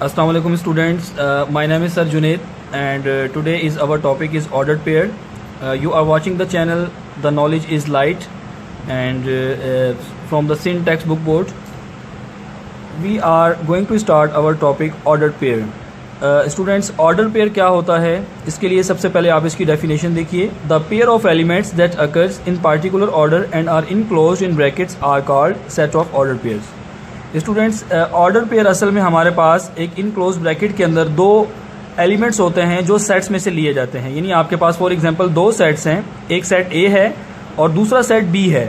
Assalamu alaikum students. My name is Sir Junaid and today is our topic is ordered pair. You are watching the channel The Knowledge is Light and from the Sin textbook board we are going to start our topic ordered pair. Students, ordered pair क्या होता है, इसके लिए सबसे पहले आप इसकी definition देखिए. The pair of elements that occurs in particular order and are enclosed in brackets are called set of ordered pairs. Students, order pair असल में हमारे पास एक इनक्लोज ब्रैकेट के अंदर दो एलिमेंट्स होते हैं जो सेट्स में से लिए जाते हैं. यानी आपके पास फॉर एग्जांपल दो सेट्स हैं, एक सेट ए है और दूसरा सेट बी है.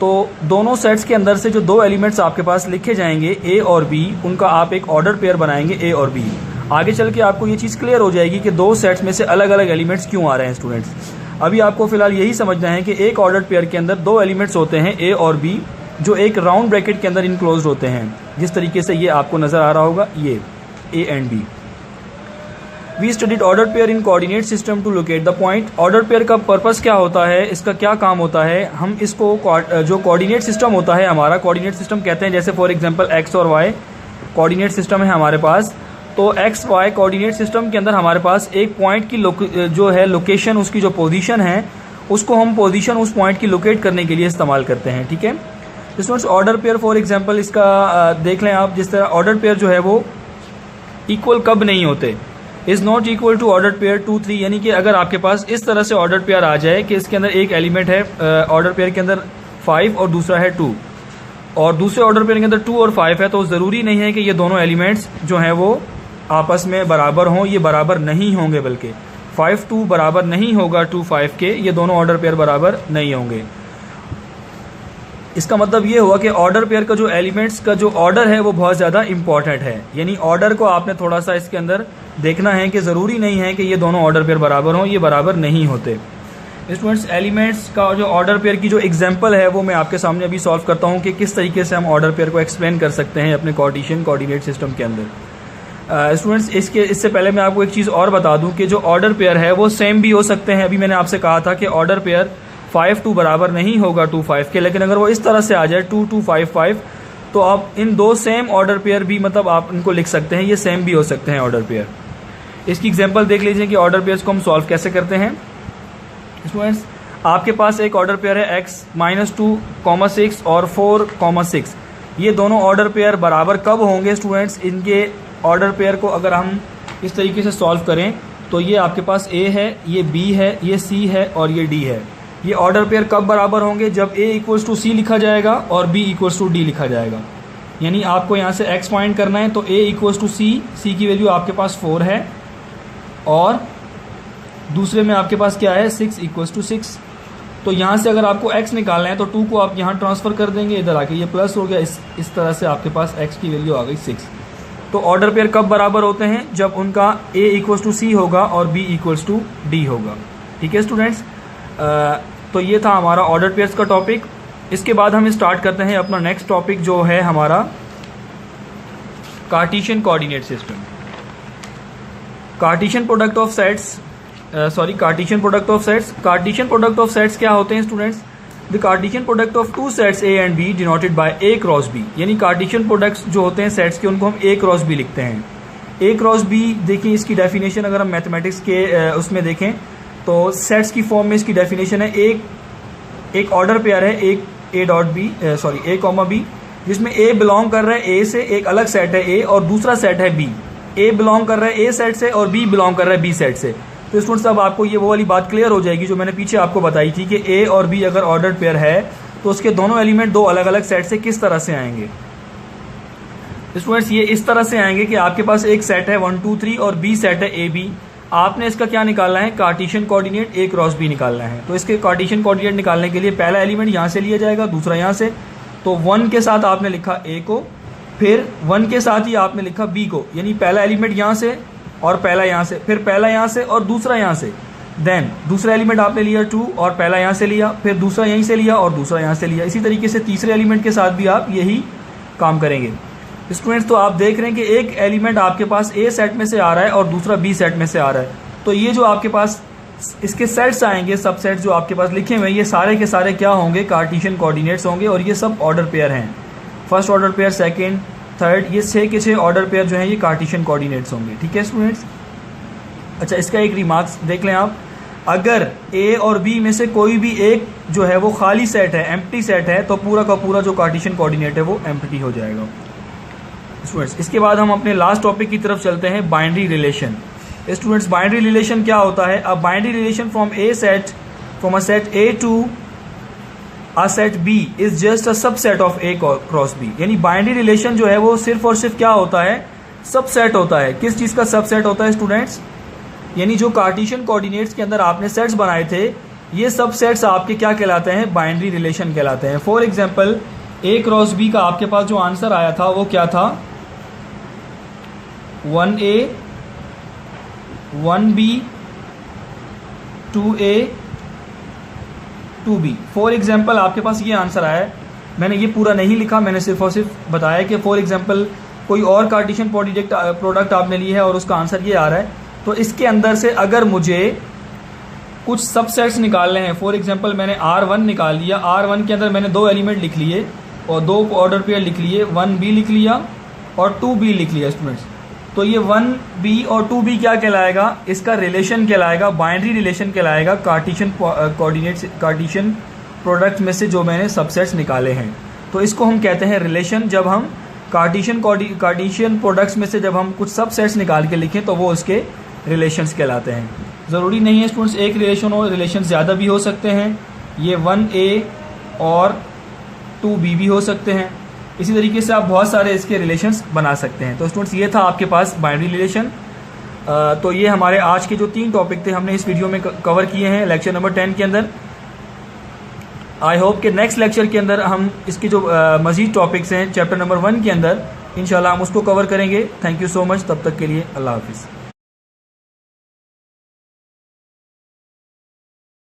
तो दोनों सेट्स के अंदर से जो दो एलिमेंट्स आपके पास लिखे जाएंगे ए और बी, उनका आप एक ऑर्डर पेयर बनाएंगे ए और बी. आगे चल के आपको ये चीज़ क्लियर हो जाएगी कि दो सेट्स में से अलग अलग एलिमेंट्स क्यों आ रहे हैं. स्टूडेंट्स, अभी आपको फिलहाल यही समझना है कि एक ऑर्डर पेयर के अंदर दो एलिमेंट्स होते हैं ए और बी, जो एक राउंड ब्रैकेट के अंदर इनक्लोज्ड होते हैं. जिस तरीके से ये आपको नजर आ रहा होगा, ये A and B. We studied order pair in coordinate system to locate the point. Order pair का पर्पस क्या होता है, इसका क्या काम होता है, हम इसको जो कोऑर्डिनेट सिस्टम होता है हमारा, कोऑर्डिनेट सिस्टम कहते हैं. जैसे फॉर एग्जांपल एक्स और वाई कोऑर्डिनेट सिस्टम है हमारे पास. तो एक्स वाई कोऑर्डिनेट सिस्टम के अंदर हमारे पास एक पॉइंट की जो है लोकेशन, उसकी जो पोजीशन है, उसको हम पोजीशन उस पॉइंट की लोकेट करने के लिए इस्तेमाल करते हैं. ठीक है students, order pair for example इसका देख लें आप. जिस तरह ऑर्डर पेयर जो है वो इक्वल कब नहीं होते, is not equal to order pair 2 3. यानी कि अगर आपके पास इस तरह से ऑर्डर पेयर आ जाए कि इसके अंदर एक एलिमेंट है ऑर्डर पेयर के अंदर 5 और दूसरा है 2, और दूसरे ऑर्डर पेयर के अंदर 2 और 5 है, तो ज़रूरी नहीं है कि ये दोनों एलिमेंट्स जो हैं वो आपस में बराबर हों. ये बराबर नहीं होंगे, बल्कि 5 2 बराबर नहीं होगा 2 5 के. ये दोनों ऑर्डर पेयर बराबर नहीं होंगे. इसका मतलब ये हुआ कि ऑर्डर पेयर का जो एलिमेंट्स का जो ऑर्डर है वो बहुत ज़्यादा इंपॉर्टेंट है. यानी ऑर्डर को आपने थोड़ा सा इसके अंदर देखना है कि ज़रूरी नहीं है कि ये दोनों ऑर्डर पेयर बराबर हों, ये बराबर नहीं होते. स्टूडेंट्स, एलिमेंट्स का जो ऑर्डर पेयर की जो एग्जांपल है वो मैं आपके सामने अभी सॉल्व करता हूँ कि किस तरीके से हम ऑर्डर पेयर को एक्सप्लेन कर सकते हैं अपने कार्टेशियन कोऑर्डिनेट सिस्टम के अंदर. स्टूडेंट्स, इससे पहले मैं आपको एक चीज़ और बता दूँ कि जो ऑर्डर पेयर है वो सेम भी हो सकते हैं. अभी मैंने आपसे कहा था कि ऑर्डर पेयर 5 2 बराबर नहीं होगा 2 5 के, लेकिन अगर वो इस तरह से आ जाए 2 2 5 5, तो आप इन दो सेम ऑर्डर पेयर भी मतलब आप इनको लिख सकते हैं, ये सेम भी हो सकते हैं ऑर्डर पेयर. इसकी एग्जांपल देख लीजिए कि ऑर्डर पेयर्स को हम सॉल्व कैसे करते हैं. स्टूडेंट्स, आपके पास एक ऑर्डर पेयर है x -2, 6 और 4, 6. ये दोनों ऑर्डर पेयर बराबर कब होंगे स्टूडेंट्स? इनके ऑर्डर पेयर को अगर हम इस तरीके से सॉल्व करें तो ये आपके पास a है, ये b है, ये c है और ये d है. ये ऑर्डर पेयर कब बराबर होंगे? जब a इक्वल्स टू c लिखा जाएगा और b इक्वल्स टू d लिखा जाएगा. यानी आपको यहाँ से x फाइंड करना है, तो a इक्वल्स टू c की वैल्यू आपके पास 4 है और दूसरे में आपके पास क्या है, 6 इक्वल्स टू 6. तो यहाँ से अगर आपको x निकालना है तो 2 को आप यहाँ ट्रांसफ़र कर देंगे, इधर आके ये प्लस हो गया. इस तरह से आपके पास x की वैल्यू आ गई 6. तो ऑर्डर पेयर कब बराबर होते हैं? जब उनका a इक्वल्स टू c होगा और b इक्वल्स टू d होगा. ठीक है स्टूडेंट्स, तो ये था हमारा ऑर्डर पेयर्स का टॉपिक. इसके बाद हम स्टार्ट करते हैं अपना नेक्स्ट टॉपिक जो है हमारा Cartesian coordinate system. Cartesian product of sets Cartesian product of sets. Cartesian product of sets क्या होते हैं students? The Cartesian product of two sets A and B denoted by A cross B. यानी Cartesian products जो होते हैं sets के, उनको हम ए क्रॉस बी लिखते हैं. ए क्रॉस बी देखिए, इसकी डेफिनेशन अगर हम मैथमेटिक्स के उसमें देखें तो सेट्स की फॉर्म में इसकी डेफिनेशन है, एक ऑर्डर पेयर है, एक ए कॉमा बी, जिसमें ए बिलोंग कर रहा है ए से, एक अलग सेट है ए और दूसरा सेट है बी. ए बिलोंग कर रहा है ए सेट से और बी बिलोंग कर रहा है बी सेट से. तो स्टूडेंट्स, अब आपको ये वो वाली बात क्लियर हो जाएगी जो मैंने पीछे आपको बताई थी कि ए और बी अगर ऑर्डर पेयर है तो उसके दोनों एलिमेंट दो अलग अलग सेट से किस तरह से आएंगे. स्टूडेंट्स, ये इस तरह से आएंगे कि आपके पास एक सेट है 1 2 3 और बी सेट है ए बी. आपने इसका क्या निकालना है? कार्टेशियन कोऑर्डिनेट ए क्रॉस बी निकालना है. तो इसके कार्टेशियन कोऑर्डिनेट निकालने के लिए पहला एलिमेंट यहाँ से लिया जाएगा, दूसरा यहाँ से. तो 1 के साथ आपने लिखा ए को, फिर 1 के साथ ही आपने लिखा बी को. यानी पहला एलिमेंट यहाँ से और पहला यहाँ से, फिर पहला यहाँ से और दूसरा यहाँ से. देन दूसरा एलिमेंट आपने लिया 2 और पहला यहाँ से लिया, फिर दूसरा यहीं से लिया और दूसरा यहाँ से लिया. इसी तरीके से तीसरे एलिमेंट के साथ भी आप यही काम करेंगे. स्टूडेंट्स, तो आप देख रहे हैं कि एक एलिमेंट आपके पास ए सेट में से आ रहा है और दूसरा बी सेट में से आ रहा है. तो ये जो आपके पास इसके सेट्स आएंगे, सब सेट जो आपके पास लिखे हुए हैं, ये सारे के सारे क्या होंगे? कार्टेशियन कोऑर्डिनेट्स होंगे और ये सब ऑर्डर पेयर हैं. First order pair, second, third, ये 6 के 6 ऑर्डर पेयर जो है ये कार्टेशियन कोऑर्डिनेट्स होंगे। ठीक है स्टूडेंट्स। अच्छा, इसका एक रिमार्क्स देख लें आप, अगर ए और बी में से कोई भी एक जो है वो खाली सेट है, एम्प्टी सेट है, तो पूरा का पूरा जो कार्टेशियन कोऑर्डिनेट है वो एम्प्टी हो जाएगा स्टूडेंट्स। इसके बाद हम अपने लास्ट टॉपिक की तरफ चलते हैं, binary relation. Students, binary relation क्या होता है? A binary relation from a set A to a set B is just a subset of A cross B. यानी बाइनरी रिलेशन जो है वो सिर्फ और सिर्फ क्या होता है? सबसेट होता है। किस चीज का सबसेट होता है स्टूडेंट्स? यानी जो कार्टेशियन कोऑर्डिनेट्स के अंदर आपने सेट्स बनाए थे, ये सब सेट्स आपके क्या कहलाते हैं? बाइनरी रिलेशन कहलाते हैं। For example, A cross B का आपके पास जो आंसर आया था वो क्या था? 1A 1B 2A 2B। For example आपके पास ये आंसर आया है। मैंने ये पूरा नहीं लिखा, मैंने सिर्फ और सिर्फ बताया कि फॉर एग्जांपल कोई और कार्टेशियन प्रोडक्ट आपने ली है और उसका आंसर ये आ रहा है, तो इसके अंदर से अगर मुझे कुछ सबसेट्स निकालने हैं, फॉर एग्जांपल मैंने R1 निकाल लिया, R1 के अंदर मैंने 2 एलिमेंट लिख लिए और 2 ऑर्डर पेयर लिख लिए, 1B लिख लिया और 2B लिख लिया स्टूडेंट्स। तो ये 1B और 2B क्या कहलाएगा? इसका रिलेशन कहलाएगा, बाइनरी रिलेशन कहलाएगा कार्टेशियन कोऑर्डिनेट्स, कार्टेशियन प्रोडक्ट में से जो मैंने सबसेट्स निकाले हैं। तो इसको हम कहते हैं रिलेशन। जब हम कार्टेशियन प्रोडक्ट्स में से जब हम कुछ सबसेट्स निकाल के लिखें तो वो उसके रिलेशंस कहलाते हैं। ज़रूरी नहीं है स्टूडेंट्स एक रिलेशन हो, रिलेशन ज़्यादा भी हो सकते हैं। ये 1A और 2B भी हो सकते हैं। इसी तरीके से आप बहुत सारे इसके रिलेशंस बना सकते हैं। तो स्टूडेंट्स, ये था आपके पास बाइनरी रिलेशन। तो ये हमारे आज के जो 3 टॉपिक थे हमने इस वीडियो में कवर किए हैं लेक्चर नंबर 10 के अंदर। आई होप कि नेक्स्ट लेक्चर के अंदर हम इसके जो मज़ीद टॉपिक्स हैं चैप्टर नंबर 1 के अंदर, इंशाल्लाह हम उसको कवर करेंगे। Thank you so much. तब तक के लिए अल्लाह हाफिज़।